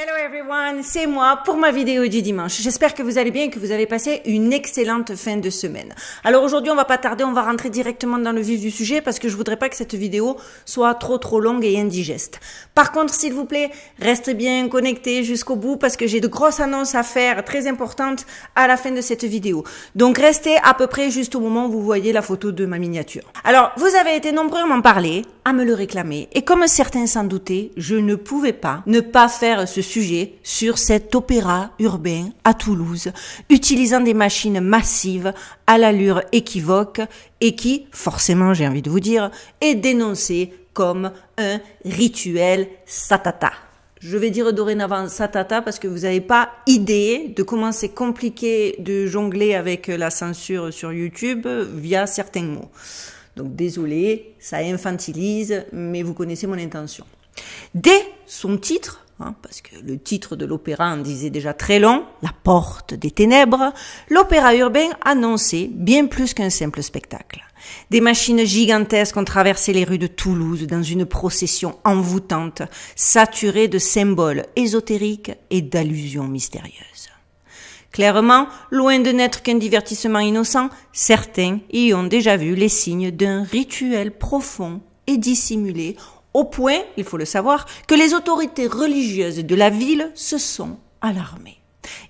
Hello everyone, c'est moi pour ma vidéo du dimanche. J'espère que vous allez bien et que vous avez passé une excellente fin de semaine. Alors aujourd'hui, on va pas tarder, on va rentrer directement dans le vif du sujet parce que je voudrais pas que cette vidéo soit trop longue et indigeste. Par contre, s'il vous plaît, restez bien connectés jusqu'au bout parce que j'ai de grosses annonces à faire très importantes à la fin de cette vidéo. Donc restez à peu près juste au moment où vous voyez la photo de ma miniature. Alors, vous avez été nombreux à m'en parler, à me le réclamer et comme certains s'en doutaient, je ne pouvais pas ne pas faire ce sujet sur cet opéra urbain à Toulouse, utilisant des machines massives à l'allure équivoque et qui, forcément j'ai envie de vous dire, est dénoncé comme un rituel satata. Je vais dire dorénavant satata parce que vous n'avez pas idée de comment c'est compliqué de jongler avec la censure sur YouTube via certains mots. Donc désolé, ça infantilise, mais vous connaissez mon intention. Dès son titre, parce que le titre de l'opéra en disait déjà très long, La Porte des Ténèbres, l'opéra urbain annonçait bien plus qu'un simple spectacle. Des machines gigantesques ont traversé les rues de Toulouse dans une procession envoûtante, saturée de symboles ésotériques et d'allusions mystérieuses. Clairement, loin de n'être qu'un divertissement innocent, certains y ont déjà vu les signes d'un rituel profond et dissimulé, au point, il faut le savoir, que les autorités religieuses de la ville se sont alarmées.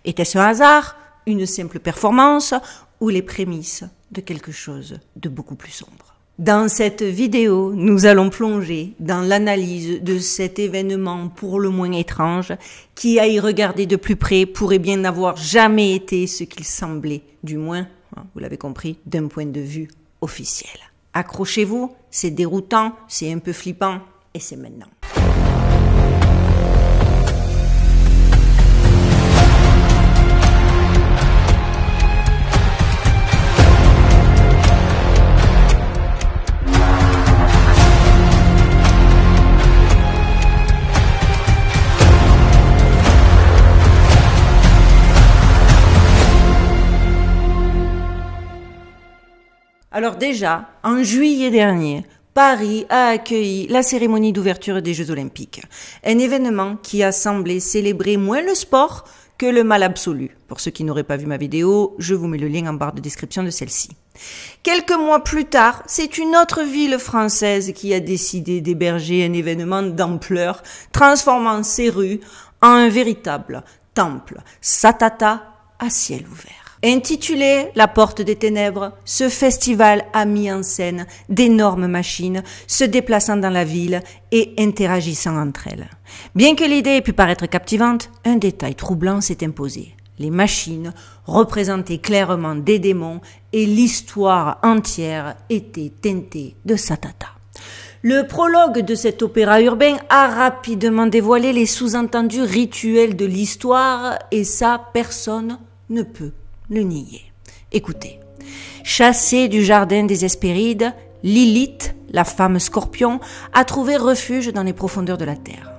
Était-ce un hasard, une simple performance ou les prémices de quelque chose de beaucoup plus sombre? Dans cette vidéo, nous allons plonger dans l'analyse de cet événement pour le moins étrange, qui à y regarder de plus près pourrait bien n'avoir jamais été ce qu'il semblait, du moins, vous l'avez compris, d'un point de vue officiel. Accrochez-vous, c'est déroutant, c'est un peu flippant, et c'est maintenant. Alors déjà, en juillet dernier, Paris a accueilli la cérémonie d'ouverture des Jeux Olympiques. Un événement qui a semblé célébrer moins le sport que le mal absolu. Pour ceux qui n'auraient pas vu ma vidéo, je vous mets le lien en barre de description de celle-ci. Quelques mois plus tard, c'est une autre ville française qui a décidé d'héberger un événement d'ampleur, transformant ses rues en un véritable temple satata à ciel ouvert. Intitulé La Porte des Ténèbres, ce festival a mis en scène d'énormes machines se déplaçant dans la ville et interagissant entre elles. Bien que l'idée ait pu paraître captivante, un détail troublant s'est imposé. Les machines représentaient clairement des démons et l'histoire entière était teintée de satata. Le prologue de cet opéra urbain a rapidement dévoilé les sous-entendus rituels de l'histoire et ça, personne ne peut le nier. Écoutez, chassée du jardin des Hespérides, Lilith, la femme scorpion, a trouvé refuge dans les profondeurs de la terre.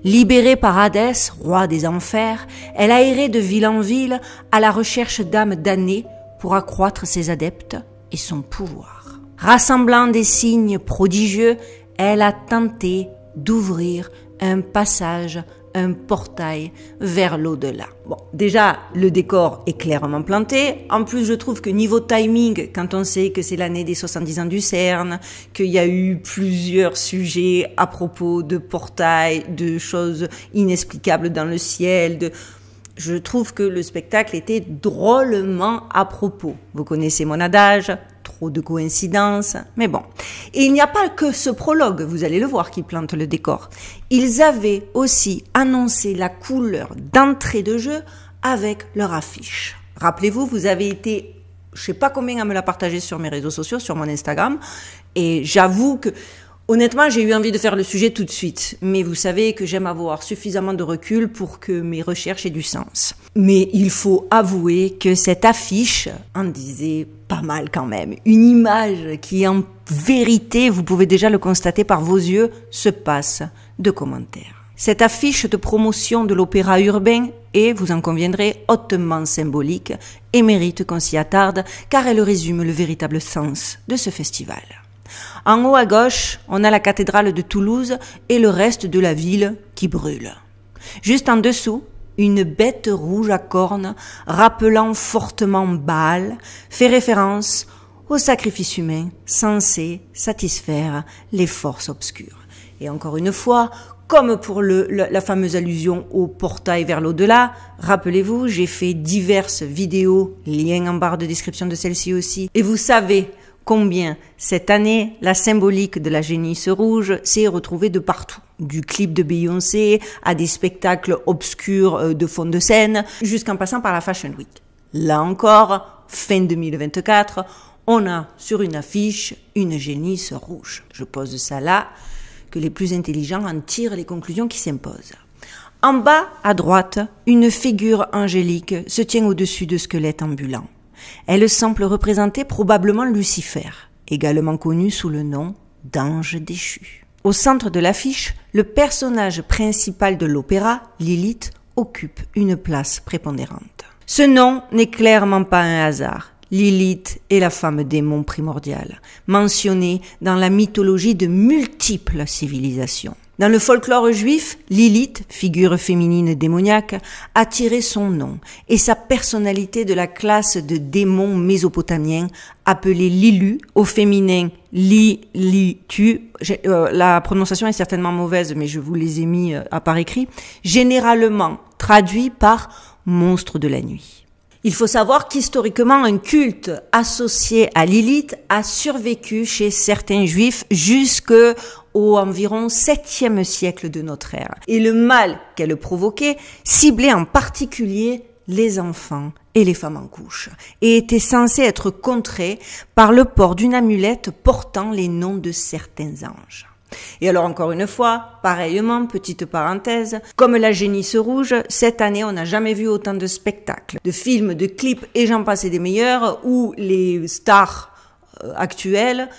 Libérée par Hadès, roi des enfers, elle a erré de ville en ville à la recherche d'âmes damnées pour accroître ses adeptes et son pouvoir. Rassemblant des signes prodigieux, elle a tenté d'ouvrir un passage, un portail vers l'au-delà. Bon, déjà, le décor est clairement planté. En plus, je trouve que niveau timing, quand on sait que c'est l'année des 70 ans du CERN, qu'il y a eu plusieurs sujets à propos de portails, de choses inexplicables dans le ciel, je trouve que le spectacle était drôlement à propos. Vous connaissez mon adage, trop de coïncidences, mais bon. Et il n'y a pas que ce prologue, vous allez le voir, qui plante le décor. Ils avaient aussi annoncé la couleur d'entrée de jeu avec leur affiche. Rappelez-vous, vous avez été, je sais pas combien à me la partager sur mes réseaux sociaux, sur mon Instagram, et j'avoue que honnêtement, j'ai eu envie de faire le sujet tout de suite, mais vous savez que j'aime avoir suffisamment de recul pour que mes recherches aient du sens. Mais il faut avouer que cette affiche en disait pas mal quand même. Une image qui, en vérité, vous pouvez déjà le constater par vos yeux, se passe de commentaires. Cette affiche de promotion de l'opéra urbain est, vous en conviendrez, hautement symbolique et mérite qu'on s'y attarde car elle résume le véritable sens de ce festival. En haut à gauche, on a la cathédrale de Toulouse et le reste de la ville qui brûle. Juste en dessous, une bête rouge à cornes, rappelant fortement Baal, fait référence au sacrifice humain censé satisfaire les forces obscures. Et encore une fois, comme pour la fameuse allusion au portail vers l'au-delà, rappelez-vous, j'ai fait diverses vidéos, lien en barre de description de celle-ci aussi, et vous savez combien cette année, la symbolique de la génisse rouge s'est retrouvée de partout. Du clip de Beyoncé à des spectacles obscurs de fond de scène, jusqu'en passant par la Fashion Week. Là encore, fin 2024, on a sur une affiche une génisse rouge. Je pose ça là, que les plus intelligents en tirent les conclusions qui s'imposent. En bas, à droite, une figure angélique se tient au-dessus de squelettes ambulants. Elle semble représenter probablement Lucifer, également connu sous le nom d'ange déchu. Au centre de l'affiche, le personnage principal de l'opéra, Lilith, occupe une place prépondérante. Ce nom n'est clairement pas un hasard. Lilith est la femme démon primordiale, mentionnée dans la mythologie de multiples civilisations. Dans le folklore juif, Lilith, figure féminine démoniaque, a tiré son nom et sa personnalité de la classe de démons mésopotamiens appelés Lilu, au féminin Lilitu. La prononciation est certainement mauvaise, mais je vous les ai mis par écrit. Généralement traduit par monstre de la nuit. Il faut savoir qu'historiquement, un culte associé à Lilith a survécu chez certains juifs jusqu'au environ 7e siècle de notre ère. Et le mal qu'elle provoquait ciblait en particulier les enfants et les femmes en couche, et était censé être contré par le port d'une amulette portant les noms de certains anges. Et alors encore une fois, pareillement, petite parenthèse, comme la génisse rouge, cette année on n'a jamais vu autant de spectacles, de films, de clips et j'en passe et des meilleurs, où les stars actuelles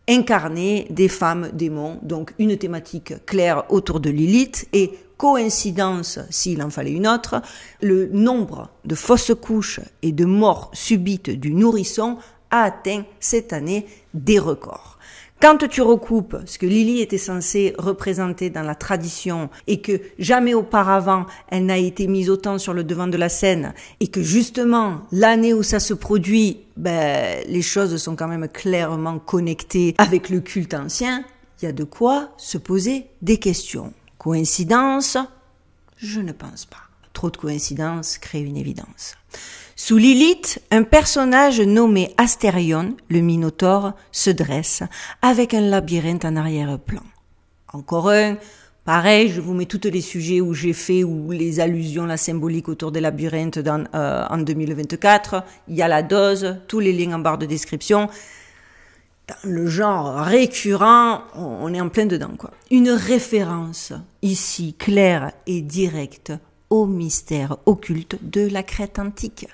incarnaient des femmes démons, donc une thématique claire autour de Lilith et coïncidence, s'il en fallait une autre, le nombre de fausses couches et de morts subites du nourrisson a atteint cette année des records. Quand tu recoupes ce que Lily était censée représenter dans la tradition et que jamais auparavant elle n'a été mise autant sur le devant de la scène et que justement l'année où ça se produit, les choses sont quand même clairement connectées avec le culte ancien, il y a de quoi se poser des questions. Coïncidence? Je ne pense pas. Trop de coïncidences crée une évidence. Sous Lilith, un personnage nommé Astérion, le Minotaure, se dresse avec un labyrinthe en arrière-plan. Encore un, pareil, je vous mets tous les sujets où j'ai fait, ou les allusions, la symbolique autour des labyrinthes en 2024. Il y a la dose, tous les liens en barre de description. Dans le genre récurrent, on est en plein dedans, quoi. Une référence ici claire et directe au mystère occulte de la Crète antique.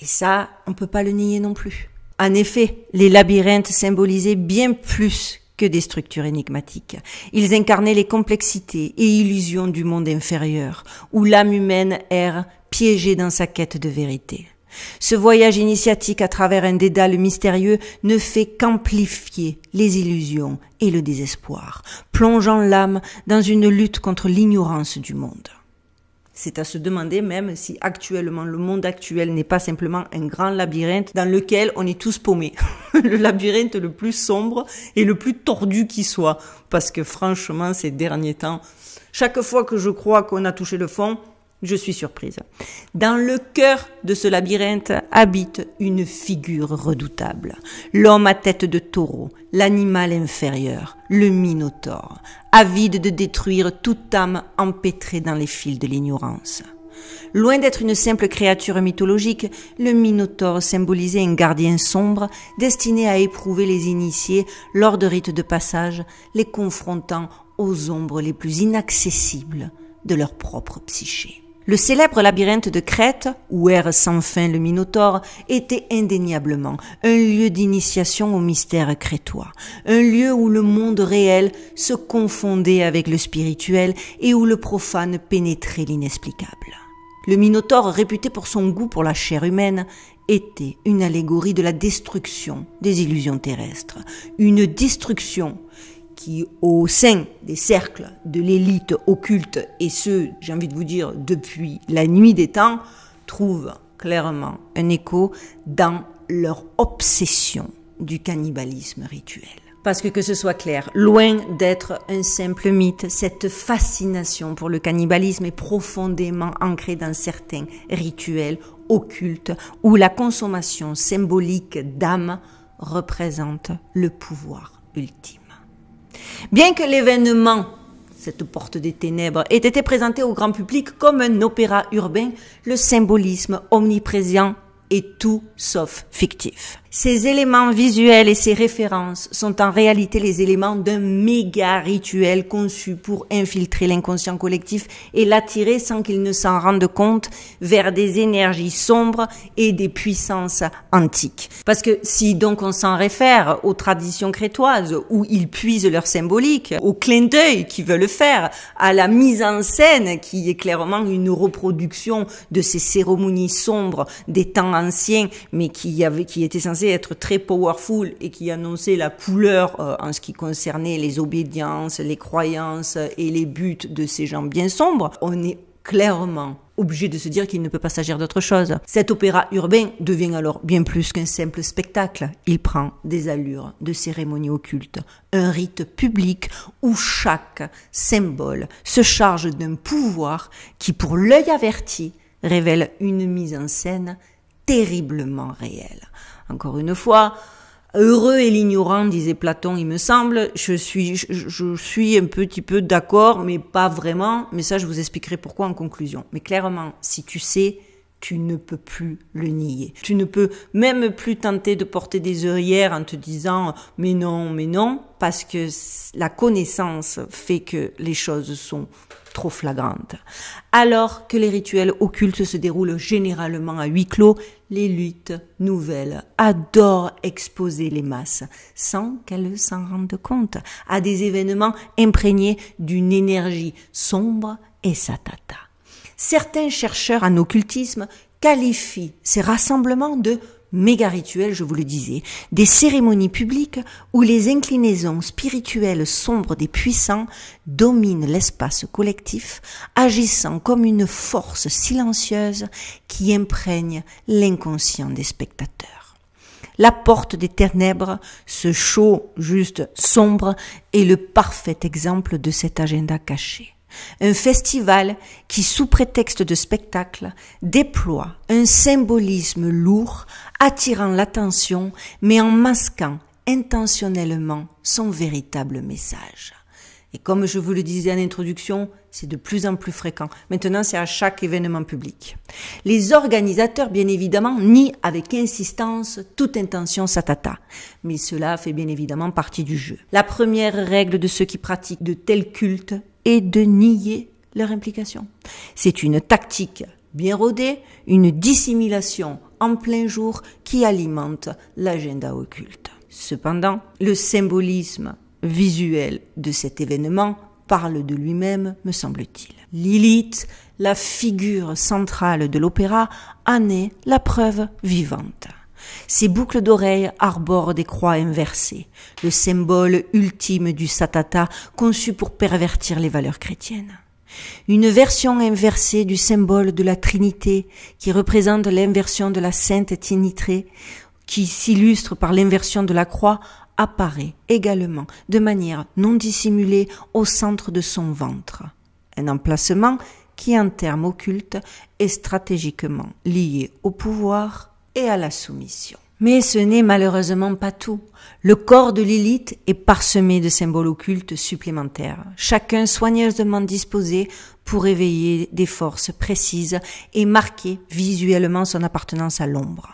Et ça, on peut pas le nier non plus. En effet, les labyrinthes symbolisaient bien plus que des structures énigmatiques. Ils incarnaient les complexités et illusions du monde inférieur, où l'âme humaine erre piégée dans sa quête de vérité. Ce voyage initiatique à travers un dédale mystérieux ne fait qu'amplifier les illusions et le désespoir, plongeant l'âme dans une lutte contre l'ignorance du monde. C'est à se demander même si actuellement le monde actuel n'est pas simplement un grand labyrinthe dans lequel on est tous paumés. Le labyrinthe le plus sombre et le plus tordu qui soit. Parce que franchement, ces derniers temps, chaque fois que je crois qu'on a touché le fond, je suis surprise. Dans le cœur de ce labyrinthe habite une figure redoutable. L'homme à tête de taureau, l'animal inférieur, le Minotaure, avide de détruire toute âme empêtrée dans les fils de l'ignorance. Loin d'être une simple créature mythologique, le Minotaure symbolisait un gardien sombre destiné à éprouver les initiés lors de rites de passage, les confrontant aux ombres les plus inaccessibles de leur propre psyché. Le célèbre labyrinthe de Crète, où erre sans fin le Minotaure, était indéniablement un lieu d'initiation au mystère crétois, un lieu où le monde réel se confondait avec le spirituel et où le profane pénétrait l'inexplicable. Le Minotaure, réputé pour son goût pour la chair humaine, était une allégorie de la destruction des illusions terrestres, une destruction qui, au sein des cercles de l'élite occulte, et ce, j'ai envie de vous dire, depuis la nuit des temps, trouvent clairement un écho dans leur obsession du cannibalisme rituel. Parce que ce soit clair, loin d'être un simple mythe, cette fascination pour le cannibalisme est profondément ancrée dans certains rituels occultes où la consommation symbolique d'âme représente le pouvoir ultime. Bien que l'événement, cette porte des ténèbres, ait été présenté au grand public comme un opéra urbain, le symbolisme omniprésent est tout sauf fictif. Ces éléments visuels et ces références sont en réalité les éléments d'un méga rituel conçu pour infiltrer l'inconscient collectif et l'attirer sans qu'il ne s'en rende compte vers des énergies sombres et des puissances antiques. Parce que si donc on s'en réfère aux traditions crétoises où ils puisent leur symbolique, au clin d'œil qu'ils veulent faire, à la mise en scène qui est clairement une reproduction de ces cérémonies sombres des temps anciens mais qui étaient censées être très powerful et qui annonçait la couleur en ce qui concernait les obédiences, les croyances et les buts de ces gens bien sombres, on est clairement obligé de se dire qu'il ne peut pas s'agir d'autre chose. Cet opéra urbain devient alors bien plus qu'un simple spectacle. Il prend des allures de cérémonie occulte, un rite public où chaque symbole se charge d'un pouvoir qui, pour l'œil averti, révèle une mise en scène terriblement réelle. Encore une fois, heureux est l'ignorant, disait Platon, il me semble. Je suis un petit peu d'accord, mais pas vraiment. Mais ça, je vous expliquerai pourquoi en conclusion. Mais clairement, si tu sais, tu ne peux plus le nier. Tu ne peux même plus tenter de porter des œillères en te disant « mais non », parce que la connaissance fait que les choses sont trop flagrantes. Alors que les rituels occultes se déroulent généralement à huis clos, l'élite nouvelle adore exposer les masses, sans qu'elles s'en rendent compte, à des événements imprégnés d'une énergie sombre et satata. Certains chercheurs en occultisme qualifient ces rassemblements de méga-rituels, je vous le disais, des cérémonies publiques où les inclinaisons spirituelles sombres des puissants dominent l'espace collectif, agissant comme une force silencieuse qui imprègne l'inconscient des spectateurs. La porte des ténèbres, ce show juste sombre, est le parfait exemple de cet agenda caché. Un festival qui, sous prétexte de spectacle, déploie un symbolisme lourd, attirant l'attention, mais en masquant intentionnellement son véritable message. Et comme je vous le disais en introduction, c'est de plus en plus fréquent. Maintenant, c'est à chaque événement public. Les organisateurs, bien évidemment, nient avec insistance toute intention satata. Mais cela fait bien évidemment partie du jeu. La première règle de ceux qui pratiquent de tels cultes est de nier leur implication. C'est une tactique bien rodée, une dissimulation en plein jour qui alimente l'agenda occulte. Cependant, le symbolisme visuel de cet événement parle de lui-même, me semble-t-il. Lilith, la figure centrale de l'opéra, en est la preuve vivante. Ces boucles d'oreilles arborent des croix inversées, le symbole ultime du satata conçu pour pervertir les valeurs chrétiennes. Une version inversée du symbole de la Trinité qui représente l'inversion de la Sainte Trinité, qui s'illustre par l'inversion de la croix, apparaît également de manière non dissimulée au centre de son ventre. Un emplacement qui, en termes occultes, est stratégiquement lié au pouvoir et à la soumission. Mais ce n'est malheureusement pas tout. Le corps de Lilith est parsemé de symboles occultes supplémentaires, chacun soigneusement disposé pour éveiller des forces précises et marquer visuellement son appartenance à l'ombre.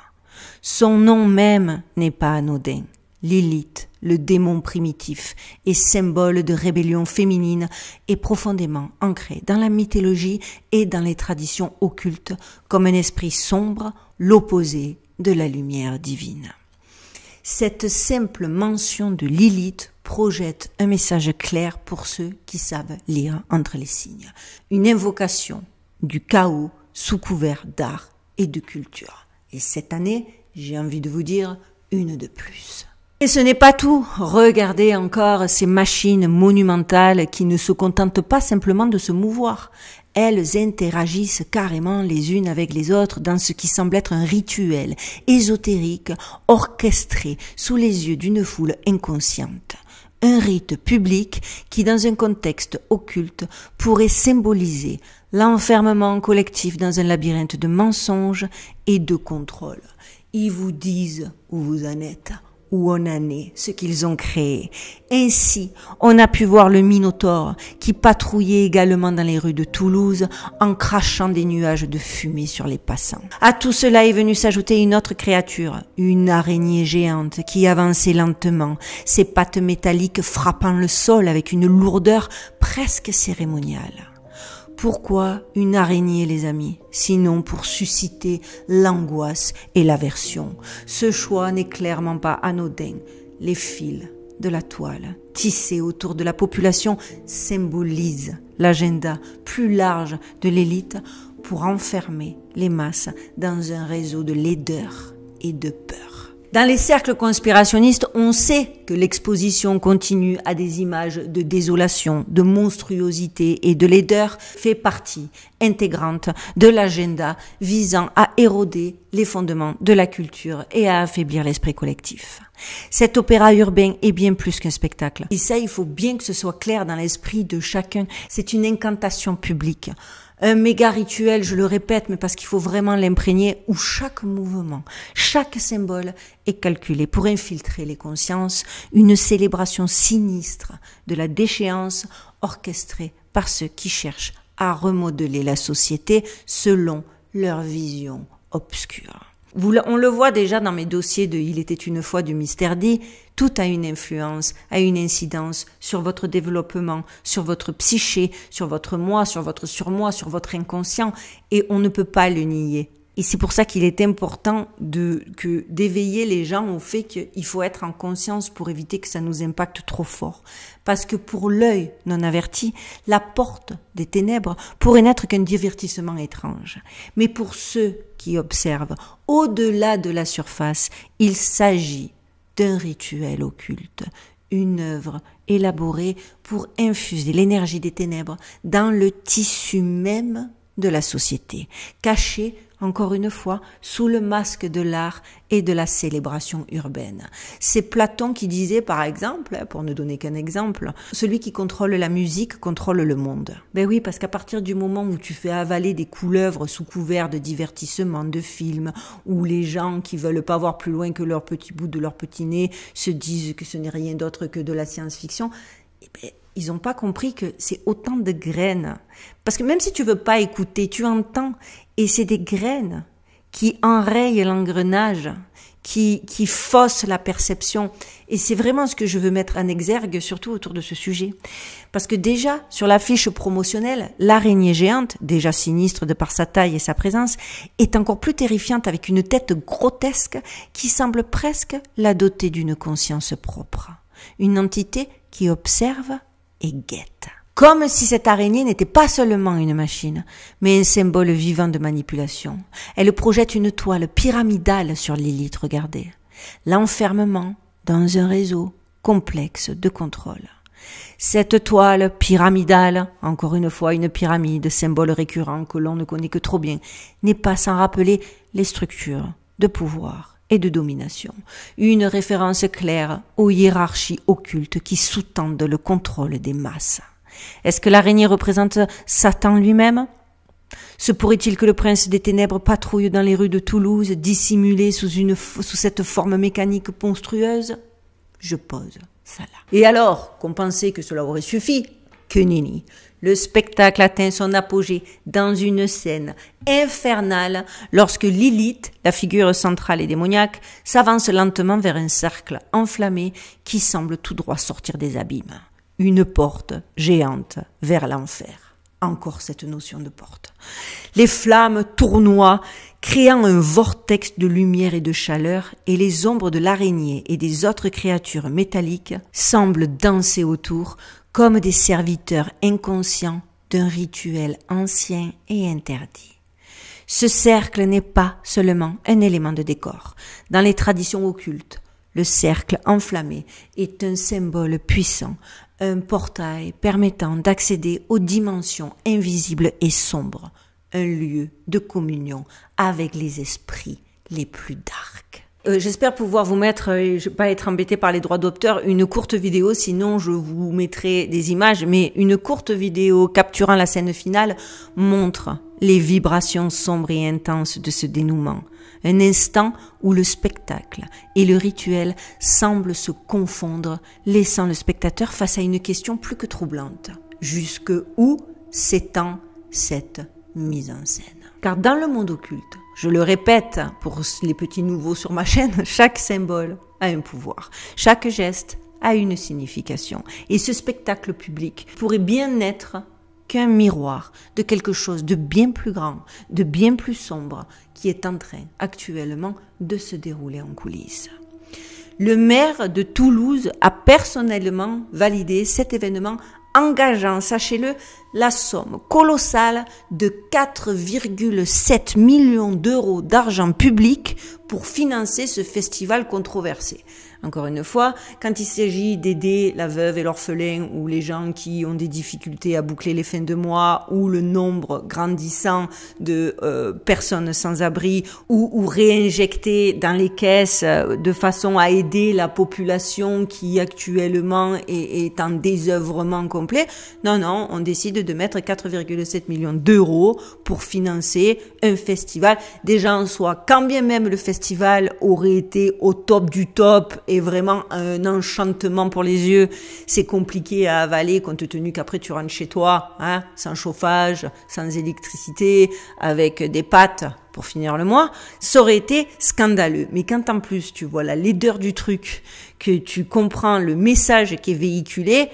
Son nom même n'est pas anodin. Lilith, le démon primitif et symbole de rébellion féminine, est profondément ancré dans la mythologie et dans les traditions occultes comme un esprit sombre, l'opposé de la lumière divine. Cette simple mention de Lilith projette un message clair pour ceux qui savent lire entre les signes. Une invocation du chaos sous couvert d'art et de culture. Et cette année, j'ai envie de vous dire, une de plus. Et ce n'est pas tout. Regardez encore ces machines monumentales qui ne se contentent pas simplement de se mouvoir. Elles interagissent carrément les unes avec les autres dans ce qui semble être un rituel ésotérique orchestré sous les yeux d'une foule inconsciente. Un rite public qui, dans un contexte occulte, pourrait symboliser l'enfermement collectif dans un labyrinthe de mensonges et de contrôle. Ils vous disent où vous en êtes, où on en est, ce qu'ils ont créé. Ainsi, on a pu voir le Minotaure qui patrouillait également dans les rues de Toulouse en crachant des nuages de fumée sur les passants. À tout cela est venue s'ajouter une autre créature, une araignée géante qui avançait lentement, ses pattes métalliques frappant le sol avec une lourdeur presque cérémoniale. Pourquoi une araignée, les amis, sinon pour susciter l'angoisse et l'aversion? Ce choix n'est clairement pas anodin. Les fils de la toile tissés autour de la population symbolisent l'agenda plus large de l'élite pour enfermer les masses dans un réseau de laideur et de peur. Dans les cercles conspirationnistes, on sait que l'exposition continue à des images de désolation, de monstruosité et de laideur fait partie intégrante de l'agenda visant à éroder les fondements de la culture et à affaiblir l'esprit collectif. Cet opéra urbain est bien plus qu'un spectacle. Et ça, il faut bien que ce soit clair dans l'esprit de chacun. C'est une incantation publique. Un méga rituel, je le répète, mais parce qu'il faut vraiment l'imprégner, où chaque mouvement, chaque symbole est calculé pour infiltrer les consciences, une célébration sinistre de la déchéance orchestrée par ceux qui cherchent à remodeler la société selon leur vision obscure. On le voit déjà dans mes dossiers de Il était une fois du Mystère D, tout a une influence, a une incidence sur votre développement, sur votre psyché, sur votre moi, sur votre surmoi, sur votre inconscient, et on ne peut pas le nier. Et c'est pour ça qu'il est important d'éveiller les gens au fait qu'il faut être en conscience pour éviter que ça nous impacte trop fort. Parce que pour l'œil non averti, la porte des ténèbres pourrait n'être qu'un divertissement étrange. Mais pour ceux qui observent, au-delà de la surface, il s'agit d'un rituel occulte, une œuvre élaborée pour infuser l'énergie des ténèbres dans le tissu même de la société, cachée encore une fois, sous le masque de l'art et de la célébration urbaine. C'est Platon qui disait, par exemple, pour ne donner qu'un exemple, celui qui contrôle la musique contrôle le monde. Ben oui, parce qu'à partir du moment où tu fais avaler des couleuvres sous couvert de divertissement, de films, où les gens qui veulent pas voir plus loin que leur petit bout de leur petit nez se disent que ce n'est rien d'autre que de la science-fiction, eh ben, ils n'ont pas compris que c'est autant de graines. Parce que même si tu veux pas écouter, tu entends. Et c'est des graines qui enrayent l'engrenage, qui faussent la perception. Et c'est vraiment ce que je veux mettre en exergue, surtout autour de ce sujet. Parce que déjà, sur l'affiche promotionnelle, l'araignée géante, déjà sinistre de par sa taille et sa présence, est encore plus terrifiante avec une tête grotesque qui semble presque la doter d'une conscience propre. Une entité qui observe et guette. Comme si cette araignée n'était pas seulement une machine, mais un symbole vivant de manipulation. Elle projette une toile pyramidale sur Lilith, regardez. L'enfermement dans un réseau complexe de contrôle. Cette toile pyramidale, encore une fois une pyramide, symbole récurrent que l'on ne connaît que trop bien, n'est pas sans rappeler les structures de pouvoir et de domination. Une référence claire aux hiérarchies occultes qui sous-tendent le contrôle des masses. Est-ce que l'araignée représente Satan lui-même? Se pourrait-il que le prince des ténèbres patrouille dans les rues de Toulouse, dissimulé sous cette forme mécanique monstrueuse? Je pose ça là. Et alors, qu'on pensait que cela aurait suffi? Que nenni. Le spectacle atteint son apogée dans une scène infernale lorsque Lilith, la figure centrale et démoniaque, s'avance lentement vers un cercle enflammé qui semble tout droit sortir des abîmes. Une porte géante vers l'enfer. Encore cette notion de porte. Les flammes tournoient, créant un vortex de lumière et de chaleur, et les ombres de l'araignée et des autres créatures métalliques semblent danser autour comme des serviteurs inconscients d'un rituel ancien et interdit. Ce cercle n'est pas seulement un élément de décor. Dans les traditions occultes, Le cercle enflammé est un symbole puissant, un portail permettant d'accéder aux dimensions invisibles et sombres, un lieu de communion avec les esprits les plus darks. J'espère pouvoir vous mettre, je vais pas être embêté par les droits d'auteur, une courte vidéo, sinon je vous mettrai des images, mais une courte vidéo capturant la scène finale montre les vibrations sombres et intenses de ce dénouement. Un instant où le spectacle et le rituel semblent se confondre, laissant le spectateur face à une question plus que troublante. Jusque où s'étend cette mise en scène? Car dans le monde occulte, je le répète pour les petits nouveaux sur ma chaîne, chaque symbole a un pouvoir. Chaque geste a une signification. Et ce spectacle public pourrait bien n'être qu'un miroir de quelque chose de bien plus grand, de bien plus sombre, qui est en train actuellement de se dérouler en coulisses. Le maire de Toulouse a personnellement validé cet événement, engageant, sachez-le, la somme colossale de 4,7 millions d'euros d'argent public pour financer ce festival controversé. Encore une fois, quand il s'agit d'aider la veuve et l'orphelin ou les gens qui ont des difficultés à boucler les fins de mois ou le nombre grandissant de personnes sans abri ou réinjecter dans les caisses de façon à aider la population qui actuellement est en désœuvrement complet, non, on décide de mettre 4,7 millions d'euros pour financer un festival. Déjà en soi, quand bien même le festival aurait été au top du top et vraiment un enchantement pour les yeux, c'est compliqué à avaler compte tenu qu'après tu rentres chez toi, sans chauffage, sans électricité, avec des pâtes pour finir le mois, ça aurait été scandaleux. Mais quand en plus tu vois la laideur du truc, que tu comprends le message qui est véhiculé,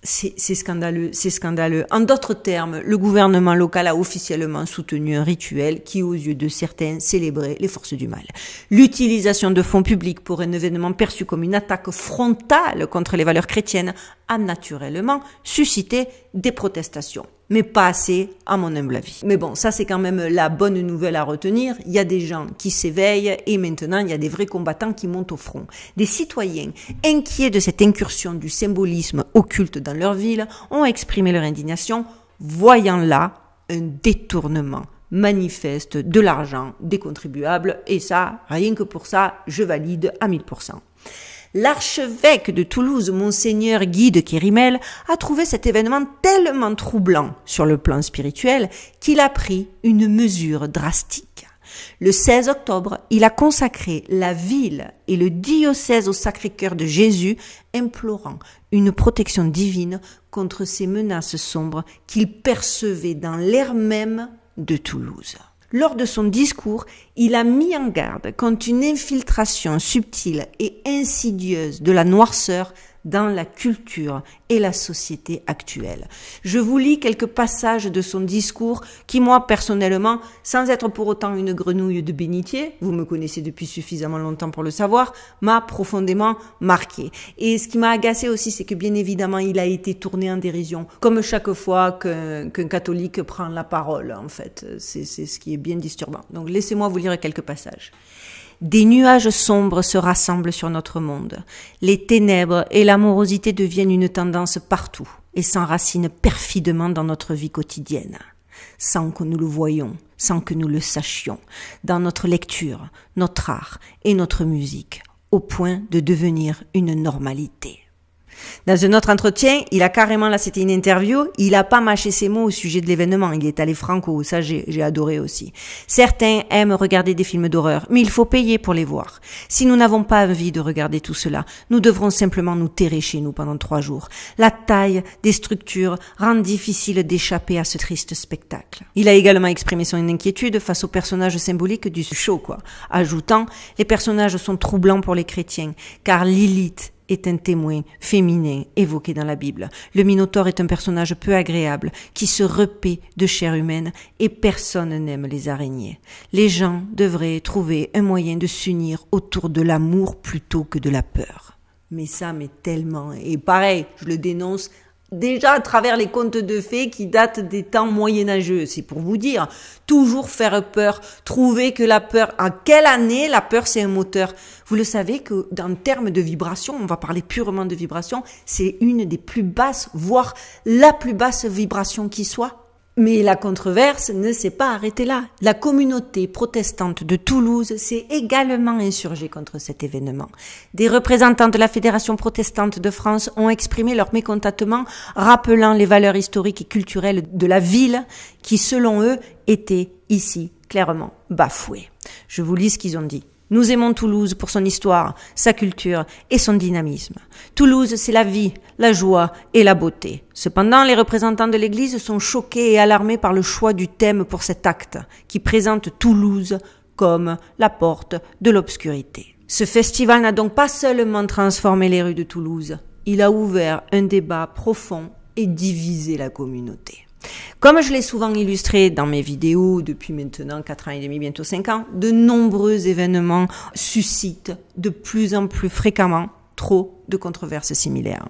c'est scandaleux, c'est scandaleux. En d'autres termes, le gouvernement local a officiellement soutenu un rituel qui, aux yeux de certains, célébrait les forces du mal. L'utilisation de fonds publics pour un événement perçu comme une attaque frontale contre les valeurs chrétiennes a naturellement suscité des protestations. Mais pas assez, à mon humble avis. Mais bon, ça c'est quand même la bonne nouvelle à retenir. Il y a des gens qui s'éveillent et maintenant il y a des vrais combattants qui montent au front. Des citoyens inquiets de cette incursion du symbolisme occulte dans leur ville ont exprimé leur indignation, voyant là un détournement manifeste de l'argent des contribuables. Et ça, rien que pour ça, je valide à 1000%. L'archevêque de Toulouse, Monseigneur Guy de Kérimel, a trouvé cet événement tellement troublant sur le plan spirituel qu'il a pris une mesure drastique. Le 16 octobre, il a consacré la ville et le diocèse au Sacré-Cœur de Jésus, implorant une protection divine contre ces menaces sombres qu'il percevait dans l'air même de Toulouse. Lors de son discours, il a mis en garde contre une infiltration subtile et insidieuse de la noirceur dans la culture et la société actuelle. Je vous lis quelques passages de son discours qui, moi, personnellement, sans être pour autant une grenouille de bénitier, vous me connaissez depuis suffisamment longtemps pour le savoir, m'a profondément marqué. Et ce qui m'a agacé aussi, c'est que bien évidemment, il a été tourné en dérision, comme chaque fois qu'un catholique prend la parole, en fait. C'est ce qui est bien disturbant. Donc, laissez-moi vous lire quelques passages. Des nuages sombres se rassemblent sur notre monde. Les ténèbres et la morosité deviennent une tendance partout et s'enracinent perfidement dans notre vie quotidienne, sans que nous le voyions, sans que nous le sachions, dans notre lecture, notre art et notre musique, au point de devenir une normalité. Dans un autre entretien, il a carrément, là c'était une interview, il a pas mâché ses mots au sujet de l'événement, il est allé franco, ça j'ai adoré aussi. Certains aiment regarder des films d'horreur, mais il faut payer pour les voir. Si nous n'avons pas envie de regarder tout cela, nous devrons simplement nous terrer chez nous pendant 3 jours. La taille des structures rend difficile d'échapper à ce triste spectacle. Il a également exprimé son inquiétude face aux personnages symboliques du show, ajoutant « Les personnages sont troublants pour les chrétiens, car Lilith est un témoin féminin évoqué dans la Bible. Le Minotaure est un personnage peu agréable qui se repaît de chair humaine et personne n'aime les araignées. Les gens devraient trouver un moyen de s'unir autour de l'amour plutôt que de la peur. » Mais ça, mais tellement. Et pareil, je le dénonce Déjà à travers les contes de fées qui datent des temps moyenâgeux, c'est pour vous dire. Toujours faire peur, trouver que la peur, en quelle année la peur c'est un moteur? Vous le savez que dans termes de vibration, on va parler purement de vibration, c'est une des plus basses, voire la plus basse vibration qui soit. Mais la controverse ne s'est pas arrêtée là. La communauté protestante de Toulouse s'est également insurgée contre cet événement. Des représentants de la Fédération protestante de France ont exprimé leur mécontentement, rappelant les valeurs historiques et culturelles de la ville qui, selon eux, étaient ici clairement bafouées. Je vous lis ce qu'ils ont dit. Nous aimons Toulouse pour son histoire, sa culture et son dynamisme. Toulouse, c'est la vie, la joie et la beauté. Cependant, les représentants de l'Église sont choqués et alarmés par le choix du thème pour cet acte, qui présente Toulouse comme la porte de l'obscurité. Ce festival n'a donc pas seulement transformé les rues de Toulouse, il a ouvert un débat profond et divisé la communauté. Comme je l'ai souvent illustré dans mes vidéos depuis maintenant 4 ans et demi, bientôt 5 ans, de nombreux événements suscitent de plus en plus fréquemment trop de controverses similaires.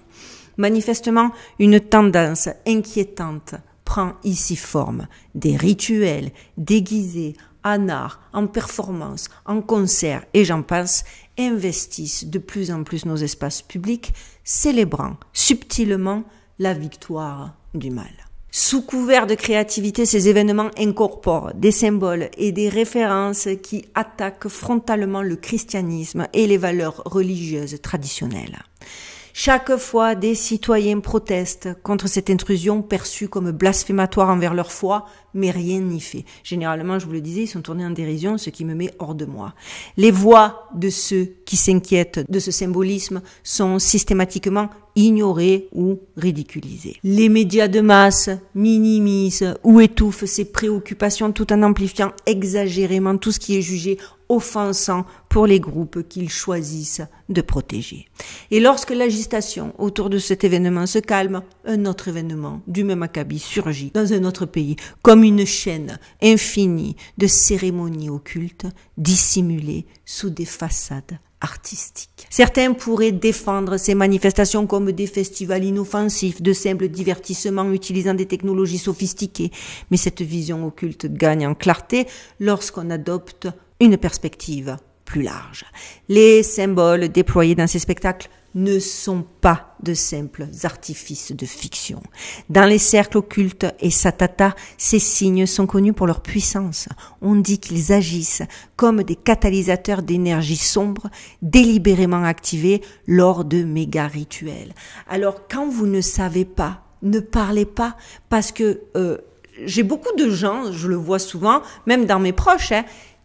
Manifestement, une tendance inquiétante prend ici forme. Des rituels déguisés en art, en performance, en concert et j'en passe, investissent de plus en plus nos espaces publics, célébrant subtilement la victoire du mal. Sous couvert de créativité, ces événements incorporent des symboles et des références qui attaquent frontalement le christianisme et les valeurs religieuses traditionnelles. Chaque fois, des citoyens protestent contre cette intrusion perçue comme blasphématoire envers leur foi, mais rien n'y fait. Généralement, je vous le disais, ils sont tournés en dérision, ce qui me met hors de moi. Les voix de ceux qui s'inquiètent de ce symbolisme sont systématiquement ignorées ou ridiculisées. Les médias de masse minimisent ou étouffent ces préoccupations tout en amplifiant exagérément tout ce qui est jugé offensant pour les groupes qu'ils choisissent de protéger. Et lorsque l'agitation autour de cet événement se calme, un autre événement du même acabit surgit dans un autre pays, comme une chaîne infinie de cérémonies occultes dissimulées sous des façades artistiques. Certains pourraient défendre ces manifestations comme des festivals inoffensifs, de simples divertissements utilisant des technologies sophistiquées, mais cette vision occulte gagne en clarté lorsqu'on adopte une perspective plus large. Les symboles déployés dans ces spectacles ne sont pas de simples artifices de fiction. Dans les cercles occultes et satata, ces signes sont connus pour leur puissance. On dit qu'ils agissent comme des catalysateurs d'énergie sombre délibérément activés lors de méga rituels. Alors quand vous ne savez pas, ne parlez pas, parce que j'ai beaucoup de gens, je le vois souvent, même dans mes proches,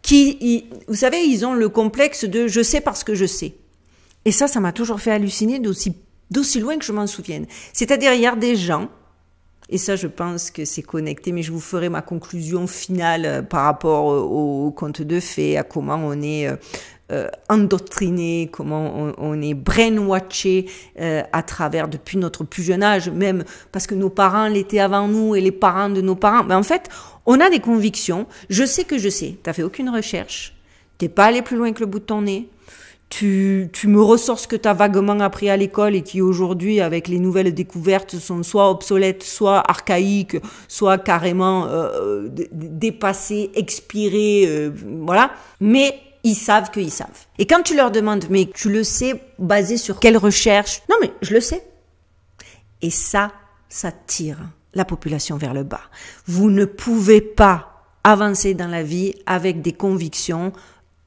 qui, vous savez, ils ont le complexe de « je sais parce que je sais ». Et ça m'a toujours fait halluciner d'aussi loin que je m'en souvienne. C'est-à-dire, il y a des gens, et ça je pense que c'est connecté, mais je vous ferai ma conclusion finale par rapport aux contes de fées, à comment on est endoctriné, comment on est brainwashé à travers, depuis notre plus jeune âge, même parce que nos parents l'étaient avant nous et les parents de nos parents. Mais en fait, on a des convictions. Je sais que je sais. T'as fait aucune recherche. T'es pas allé plus loin que le bout de ton nez. Tu me ressors ce que tu as vaguement appris à l'école et qui aujourd'hui, avec les nouvelles découvertes, sont soit obsolètes, soit archaïques, soit carrément dépassées, expirées, voilà. Mais ils savent qu'ils savent. Et quand tu leur demandes, mais tu le sais, basé sur quelle recherche? Non, mais je le sais. Et ça tire la population vers le bas. Vous ne pouvez pas avancer dans la vie avec des convictions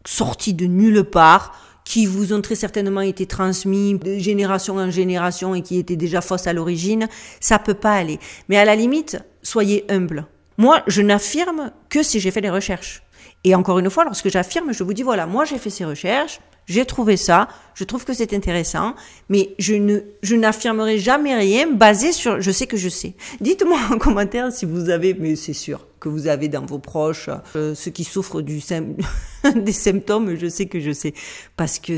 sorties de nulle part, qui vous ont très certainement été transmis de génération en génération et qui étaient déjà fausses à l'origine. Ça peut pas aller. Mais à la limite, soyez humble. Moi, je n'affirme que si j'ai fait des recherches. Et encore une fois, lorsque j'affirme, je vous dis, voilà, moi j'ai fait ces recherches, j'ai trouvé ça, je trouve que c'est intéressant, mais je n'affirmerai jamais rien basé sur je sais que je sais. Dites-moi en commentaire si vous avez, mais c'est sûr que vous avez dans vos proches ceux qui souffrent des symptômes, je sais que je sais. Parce que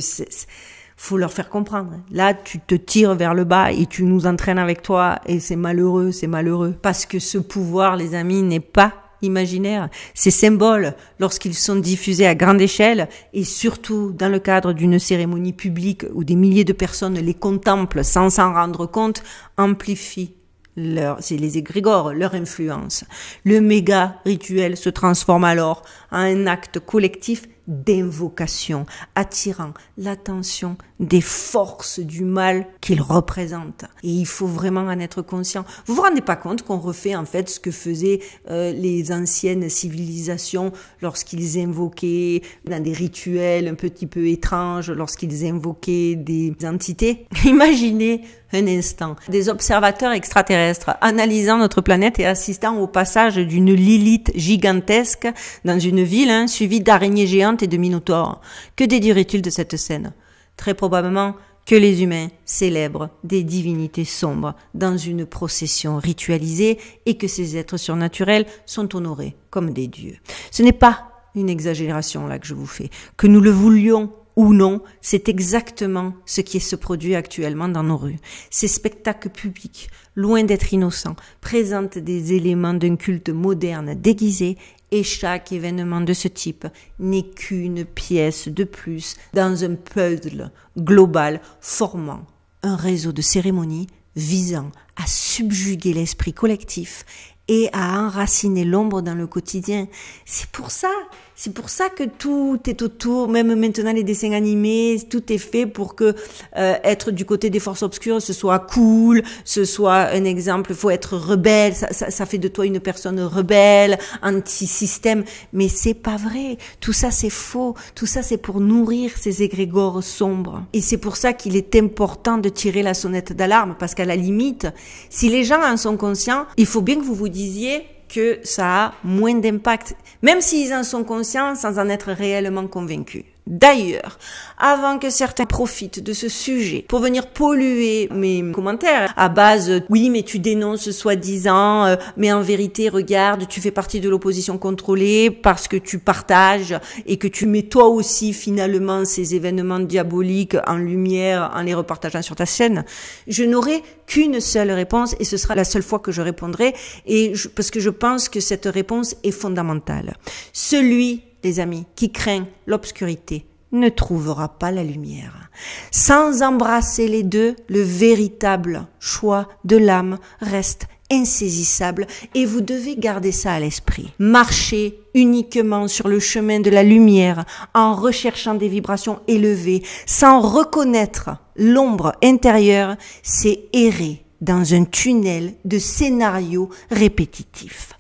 faut leur faire comprendre. Là, tu te tires vers le bas et tu nous entraînes avec toi et c'est malheureux, c'est malheureux. Parce que ce pouvoir, les amis, n'est pas imaginaire. Ces symboles, lorsqu'ils sont diffusés à grande échelle et surtout dans le cadre d'une cérémonie publique où des milliers de personnes les contemplent sans s'en rendre compte, amplifient c'est les égrégores, leur influence. Le méga rituel se transforme alors en un acte collectif d'invocation, attirant l'attention des forces du mal qu'il représente. Et il faut vraiment en être conscient. Vous vous rendez pas compte qu'on refait en fait ce que faisaient les anciennes civilisations lorsqu'ils invoquaient dans des rituels un petit peu étranges, lorsqu'ils invoquaient des entités? Imaginez un instant des observateurs extraterrestres analysant notre planète et assistant au passage d'une Lilith gigantesque dans une ville, suivie d'araignées géantes et de minotaures. Que déduirait-il de cette scène? Très probablement que les humains célèbrent des divinités sombres dans une procession ritualisée et que ces êtres surnaturels sont honorés comme des dieux. Ce n'est pas une exagération là que je vous fais. Que nous le voulions ou non, c'est exactement ce qui se produit actuellement dans nos rues. Ces spectacles publics, loin d'être innocents, présentent des éléments d'un culte moderne déguisé et chaque événement de ce type n'est qu'une pièce de plus dans un puzzle global formant un réseau de cérémonies visant à subjuguer l'esprit collectif et à enraciner l'ombre dans le quotidien. C'est pour ça que tout est autour, même maintenant les dessins animés, tout est fait pour que être du côté des forces obscures, ce soit cool, ce soit un exemple, faut être rebelle, ça fait de toi une personne rebelle, anti-système, mais c'est pas vrai, tout ça c'est faux, tout ça c'est pour nourrir ces égrégores sombres. Et c'est pour ça qu'il est important de tirer la sonnette d'alarme, parce qu'à la limite, si les gens en sont conscients, il faut bien que vous vous disiez que ça a moins d'impact, même s'ils en sont conscients sans en être réellement convaincus. D'ailleurs, avant que certains profitent de ce sujet pour venir polluer mes commentaires à base « oui, mais tu dénonces soi-disant, mais en vérité, regarde, tu fais partie de l'opposition contrôlée parce que tu partages et que tu mets toi aussi finalement ces événements diaboliques en lumière en les repartageant sur ta chaîne », je n'aurai qu'une seule réponse et ce sera la seule fois que je répondrai parce que je pense que cette réponse est fondamentale. Celui, les amis, qui craint l'obscurité ne trouvera pas la lumière. Sans embrasser les deux, le véritable choix de l'âme reste insaisissable et vous devez garder ça à l'esprit. Marcher uniquement sur le chemin de la lumière en recherchant des vibrations élevées, sans reconnaître l'ombre intérieure, c'est errer dans un tunnel de scénarios répétitifs.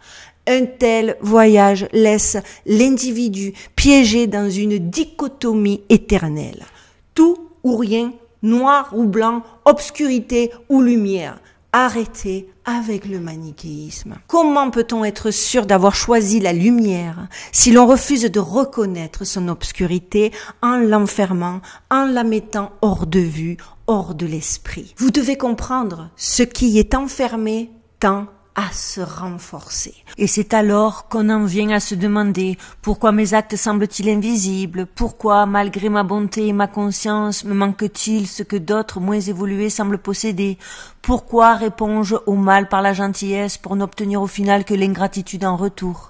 Un tel voyage laisse l'individu piégé dans une dichotomie éternelle. Tout ou rien, noir ou blanc, obscurité ou lumière. Arrêtez avec le manichéisme. Comment peut-on être sûr d'avoir choisi la lumière si l'on refuse de reconnaître son obscurité en l'enfermant, en la mettant hors de vue, hors de l'esprit? Vous devez comprendre, ce qui est enfermé tend à se renforcer. Et c'est alors qu'on en vient à se demander pourquoi mes actes semblent-ils invisibles, pourquoi, malgré ma bonté et ma conscience, me manque-t-il ce que d'autres moins évolués semblent posséder, pourquoi réponds-je au mal par la gentillesse pour n'obtenir au final que l'ingratitude en retour.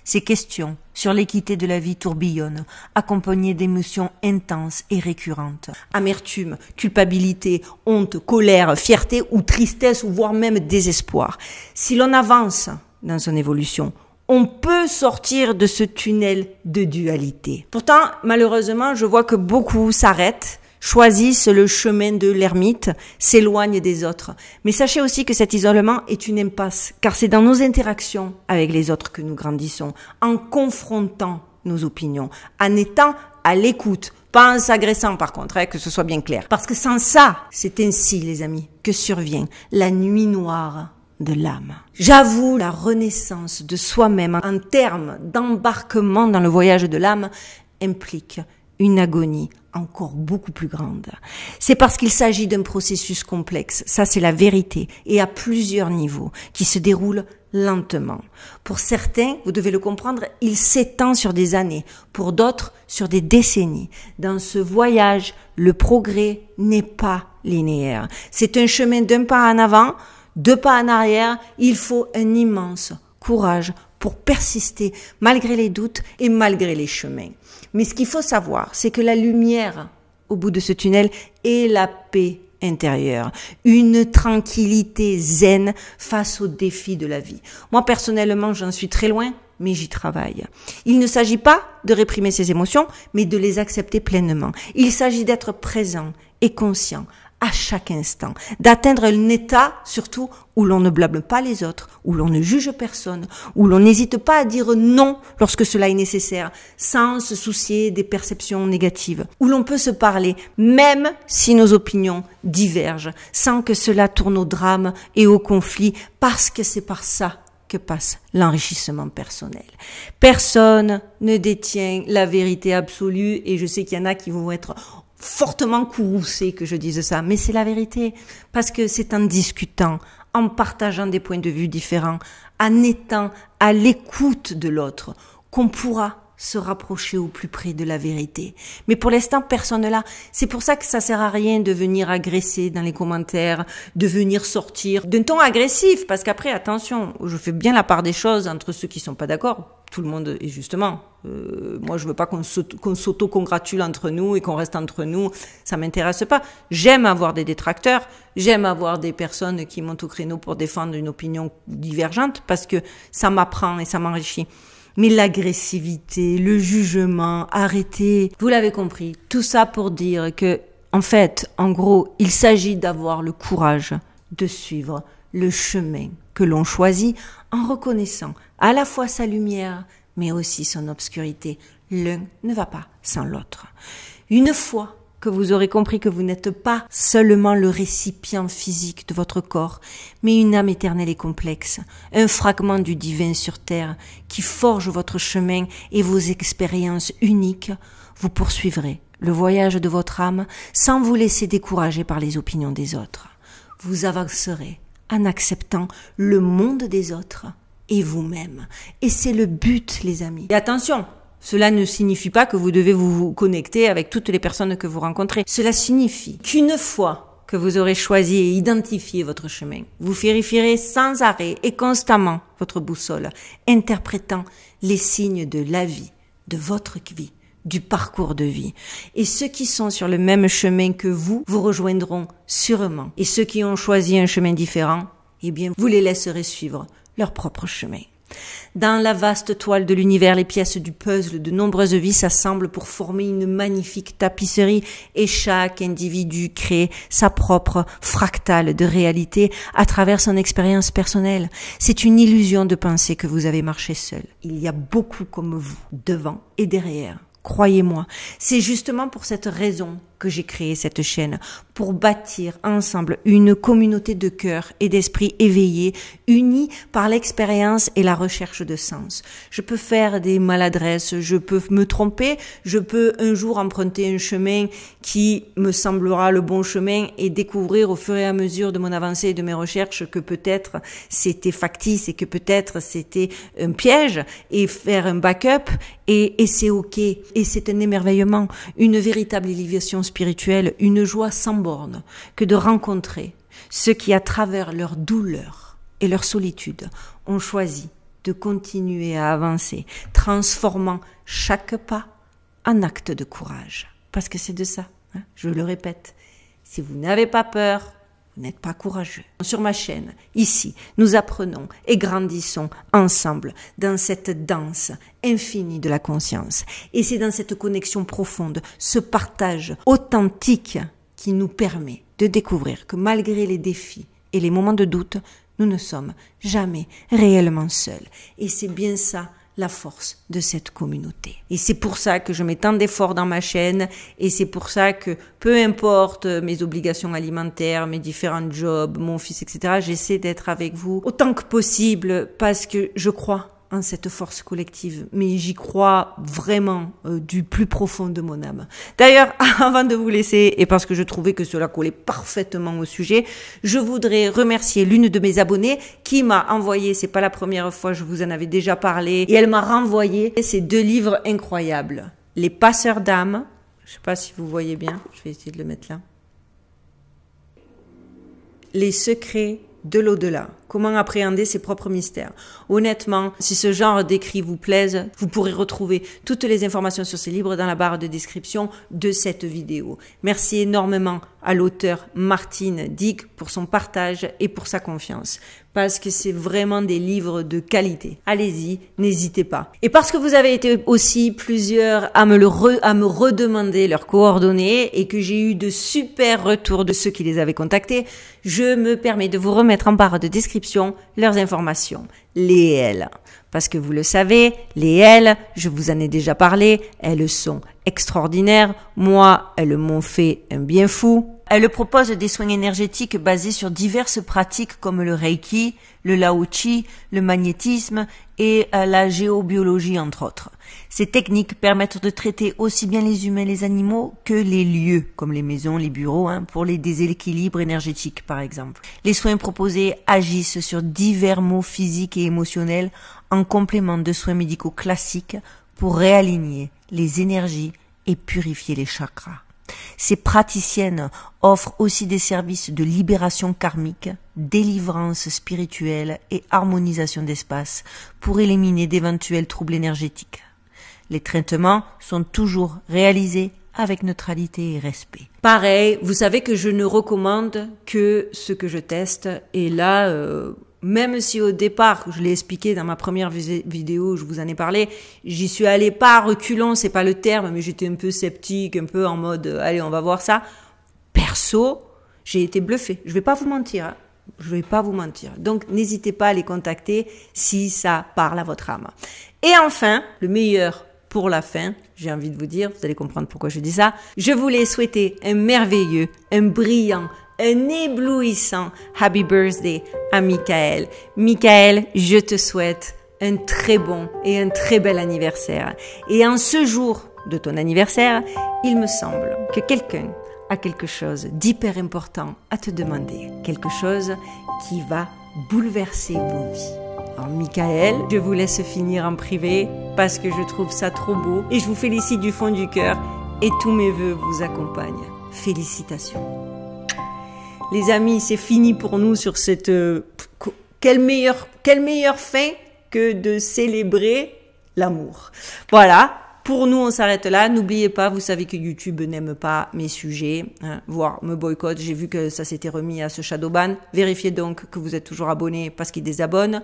Ces questions sur l'équité de la vie tourbillonnent, accompagnées d'émotions intenses et récurrentes. Amertume, culpabilité, honte, colère, fierté ou tristesse ou voire même désespoir. Si l'on avance dans son évolution, on peut sortir de ce tunnel de dualité. Pourtant, malheureusement, je vois que beaucoup s'arrêtent, choisissent le chemin de l'ermite, s'éloignent des autres. Mais sachez aussi que cet isolement est une impasse, car c'est dans nos interactions avec les autres que nous grandissons, en confrontant nos opinions, en étant à l'écoute, pas en s'agressant par contre, que ce soit bien clair. Parce que sans ça, c'est ainsi, les amis, que survient la nuit noire de l'âme. J'avoue, la renaissance de soi-même en termes d'embarquement dans le voyage de l'âme implique une agonie encore beaucoup plus grande. C'est parce qu'il s'agit d'un processus complexe, ça c'est la vérité, et à plusieurs niveaux, qui se déroule lentement. Pour certains, vous devez le comprendre, il s'étend sur des années, pour d'autres sur des décennies. Dans ce voyage, le progrès n'est pas linéaire. C'est un chemin d'un pas en avant, 2 pas en arrière, il faut un immense courage pour persister malgré les doutes et malgré les chemins. Mais ce qu'il faut savoir, c'est que la lumière au bout de ce tunnel est la paix intérieure, une tranquillité zen face aux défis de la vie. Moi, personnellement, j'en suis très loin, mais j'y travaille. Il ne s'agit pas de réprimer ses émotions, mais de les accepter pleinement. Il s'agit d'être présent et conscient à chaque instant, d'atteindre un état surtout où l'on ne blâme pas les autres, où l'on ne juge personne, où l'on n'hésite pas à dire non lorsque cela est nécessaire, sans se soucier des perceptions négatives, où l'on peut se parler, même si nos opinions divergent, sans que cela tourne au drame et au conflit, parce que c'est par ça que passe l'enrichissement personnel. Personne ne détient la vérité absolue, et je sais qu'il y en a qui vont être fortement courroucé que je dise ça, mais c'est la vérité, parce que c'est en discutant, en partageant des points de vue différents, en étant à l'écoute de l'autre, qu'on pourra se rapprocher au plus près de la vérité. Mais pour l'instant, personne là. C'est pour ça que ça sert à rien de venir agresser dans les commentaires, de venir sortir d'un ton agressif, parce qu'après, attention, je fais bien la part des choses entre ceux qui sont pas d'accord. Tout le monde, et justement, moi je veux pas qu'on s'auto-congratule entre nous et qu'on reste entre nous, ça m'intéresse pas. J'aime avoir des détracteurs, j'aime avoir des personnes qui montent au créneau pour défendre une opinion divergente, parce que ça m'apprend et ça m'enrichit. Mais l'agressivité, le jugement, arrêtez. Vous l'avez compris. Tout ça pour dire que, en fait, en gros, il s'agit d'avoir le courage de suivre le chemin que l'on choisit en reconnaissant à la fois sa lumière, mais aussi son obscurité. L'un ne va pas sans l'autre. Une fois que vous aurez compris que vous n'êtes pas seulement le récipient physique de votre corps, mais une âme éternelle et complexe, un fragment du divin sur terre qui forge votre chemin et vos expériences uniques, vous poursuivrez le voyage de votre âme sans vous laisser décourager par les opinions des autres. Vous avancerez en acceptant le monde des autres et vous-même. Et c'est le but, les amis. Et attention, cela ne signifie pas que vous devez vous connecter avec toutes les personnes que vous rencontrez. Cela signifie qu'une fois que vous aurez choisi et identifié votre chemin, vous vérifierez sans arrêt et constamment votre boussole, interprétant les signes de la vie, de votre vie, du parcours de vie. Et ceux qui sont sur le même chemin que vous rejoindront sûrement. Et ceux qui ont choisi un chemin différent, eh bien, vous les laisserez suivre leur propre chemin. Dans la vaste toile de l'univers, les pièces du puzzle de nombreuses vies s'assemblent pour former une magnifique tapisserie et chaque individu crée sa propre fractale de réalité à travers son expérience personnelle. C'est une illusion de penser que vous avez marché seul. Il y a beaucoup comme vous, devant et derrière. Croyez-moi, c'est justement pour cette raison que j'ai créé cette chaîne, pour bâtir ensemble une communauté de cœur et d'esprit éveillés, unis par l'expérience et la recherche de sens. Je peux faire des maladresses, je peux me tromper, je peux un jour emprunter un chemin qui me semblera le bon chemin et découvrir au fur et à mesure de mon avancée et de mes recherches que peut-être c'était factice et que peut-être c'était un piège et faire un backup et c'est ok. Et c'est un émerveillement, une véritable élévation spirituelle, une joie sans borne que de rencontrer ceux qui, à travers leur douleur et leur solitude, ont choisi de continuer à avancer, transformant chaque pas en acte de courage. Parce que c'est de ça, hein, je le répète, si vous n'avez pas peur, vous n'êtes pas courageux. Sur ma chaîne, ici, nous apprenons et grandissons ensemble dans cette danse infinie de la conscience. Et c'est dans cette connexion profonde, ce partage authentique qui nous permet de découvrir que malgré les défis et les moments de doute, nous ne sommes jamais réellement seuls. Et c'est bien ça la force de cette communauté. Et c'est pour ça que je mets tant d'efforts dans ma chaîne et c'est pour ça que peu importe mes obligations alimentaires, mes différents jobs, mon fils, etc., j'essaie d'être avec vous autant que possible parce que je crois en cette force collective, mais j'y crois vraiment du plus profond de mon âme. D'ailleurs, avant de vous laisser, et parce que je trouvais que cela collait parfaitement au sujet, je voudrais remercier l'une de mes abonnées qui m'a envoyé, c'est pas la première fois, je vous en avais déjà parlé, et elle m'a renvoyé ces 2 livres incroyables. Les passeurs d'âme, je sais pas si vous voyez bien, je vais essayer de le mettre là. Les secrets de l'au-delà. Comment appréhender ses propres mystères. Honnêtement, si ce genre d'écrit vous plaise, vous pourrez retrouver toutes les informations sur ces livres dans la barre de description de cette vidéo. Merci énormément à l'auteur Martine Dick pour son partage et pour sa confiance. Parce que c'est vraiment des livres de qualité. Allez-y, n'hésitez pas. Et parce que vous avez été aussi plusieurs à me redemander leurs coordonnées et que j'ai eu de super retours de ceux qui les avaient contactés, je me permets de vous remettre en barre de description leurs informations. Les L. Parce que vous le savez, les L, je vous en ai déjà parlé, elles sont extraordinaires. Moi, elles m'ont fait un bien fou. Elles proposent des soins énergétiques basés sur diverses pratiques comme le Reiki, le Lao Chi, le magnétisme et la géobiologie entre autres. Ces techniques permettent de traiter aussi bien les humains et les animaux que les lieux, comme les maisons, les bureaux, pour les déséquilibres énergétiques par exemple. Les soins proposés agissent sur divers maux physiques et émotionnels en complément de soins médicaux classiques pour réaligner les énergies et purifier les chakras. Ces praticiennes offrent aussi des services de libération karmique, délivrance spirituelle et harmonisation d'espace pour éliminer d'éventuels troubles énergétiques. Les traitements sont toujours réalisés avec neutralité et respect. Pareil, vous savez que je ne recommande que ce que je teste et là, même si au départ, je l'ai expliqué dans ma première vidéo, je vous en ai parlé, j'y suis allée pas à reculons, c'est pas le terme, mais j'étais un peu sceptique, un peu en mode, allez, on va voir ça. Perso, j'ai été bluffée. Je vais pas vous mentir, Je vais pas vous mentir. Donc, n'hésitez pas à les contacter si ça parle à votre âme. Et enfin, le meilleur pour la fin, j'ai envie de vous dire, vous allez comprendre pourquoi je dis ça, je voulais souhaiter un merveilleux, un brillant, un éblouissant Happy Birthday à Michael. Michael, je te souhaite un très bon et un très bel anniversaire. Et en ce jour de ton anniversaire, il me semble que quelqu'un a quelque chose d'hyper important à te demander. Quelque chose qui va bouleverser vos vies. Alors Michael, je vous laisse finir en privé parce que je trouve ça trop beau et je vous félicite du fond du cœur et tous mes vœux vous accompagnent. Félicitations. Les amis, c'est fini pour nous sur cette... Quelle meilleure fin que de célébrer l'amour. Voilà, pour nous, on s'arrête là. N'oubliez pas, vous savez que YouTube n'aime pas mes sujets, voire me boycotte. J'ai vu que ça s'était remis à ce shadowban. Vérifiez donc que vous êtes toujours abonné parce qu'il désabonne.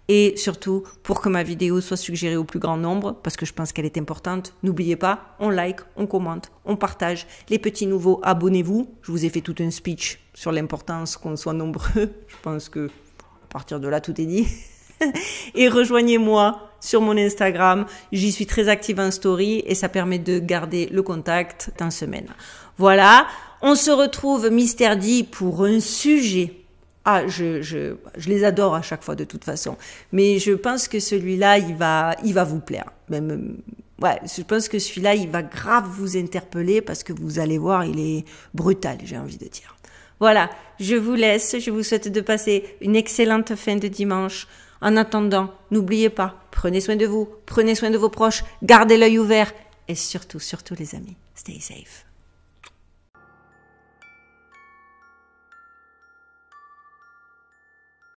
Et surtout, pour que ma vidéo soit suggérée au plus grand nombre, parce que je pense qu'elle est importante, n'oubliez pas, on like, on commente, on partage. Les petits nouveaux, abonnez-vous. Je vous ai fait tout un speech sur l'importance qu'on soit nombreux. Je pense que à partir de là, tout est dit. Et rejoignez-moi sur mon Instagram. J'y suis très active en story et ça permet de garder le contact en semaine. Voilà, on se retrouve Mister D pour un sujet. Ah, je les adore à chaque fois de toute façon. Mais je pense que celui-là, il va vous plaire. Même, ouais, je pense que celui-là, il va grave vous interpeller parce que vous allez voir, il est brutal, j'ai envie de dire. Voilà, je vous laisse. Je vous souhaite de passer une excellente fin de dimanche. En attendant, n'oubliez pas, prenez soin de vous, prenez soin de vos proches, gardez l'œil ouvert et surtout, surtout les amis, stay safe.